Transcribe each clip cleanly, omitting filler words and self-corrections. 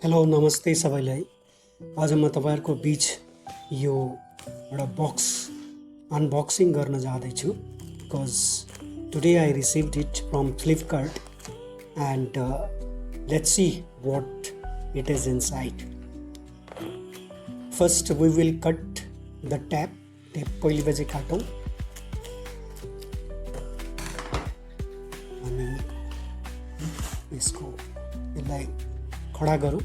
Hello नमस्ते सबैलाई। आज म तपाईहरुको बीच यो एउटा बक्स अनबक्सिङ गर्न जाँदैछु because today I received it from Flipkart and let's see what it is inside. First we will cut the tab पहिले बजे काटौं अनि यसको यसलाई खडा गरौँ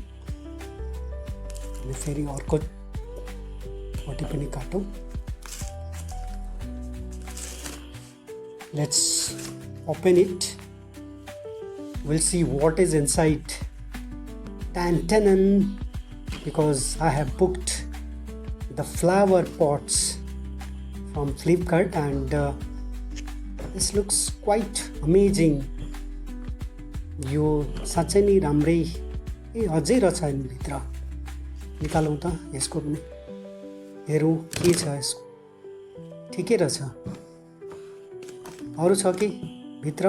अनि फेरि अर्को पट्टि पनि काटौँ। Let's open it. We'll see what is inside. Tan tanan, because I have booked the flower pots from Flipkart and this looks quite amazing. यो साँच्चै नै राम्रै अझै रहेछ नि भित्र। निकालौँ त यसको पनि हेरौँ के छ यसको। ठिकै रहेछ। अरू छ कि भित्र?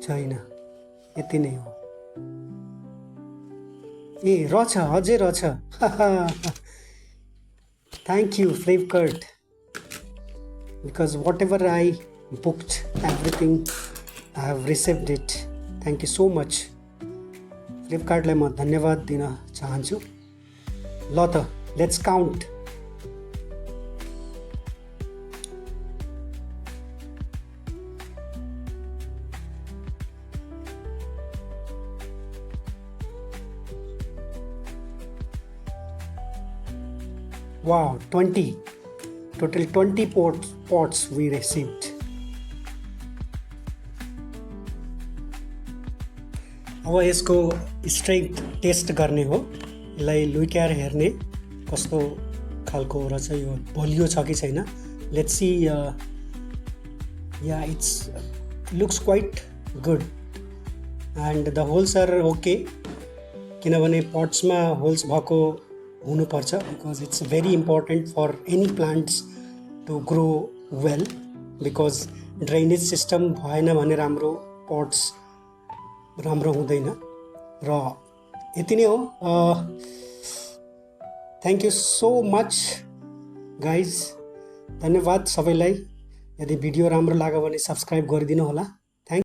छैन, यति नै हो। ए रहेछ, अझै रहेछ। Thank you Flipkart, because whatever I booked, everything I have received it. Thank you so much. Flipkart लाई म धन्यवाद दिन चाहन्छु। ल त let's count. Wow, 20. Total 20 pots we received. अब यसको स्ट्रेंथ टेस्ट गर्ने हो। यसलाई लुक्याएर हेर्ने कस्तो खालको रहेछ, यो बलियो छ कि छैन। Let's see. Yeah it's looks quite good and the holes are okay, किनभने पट्समा होल्स भएको हुनुपर्छ because it's very important for any plants to grow well, because drainage system भएन भने राम्रो पट्स राम्रो हुँदैन। र यति नै हो। Thank you so much guys. धन्यवाद सबैलाई। यदि भिडियो राम्रो लाग्यो भने सब्सक्राइब गरिदिनु होला।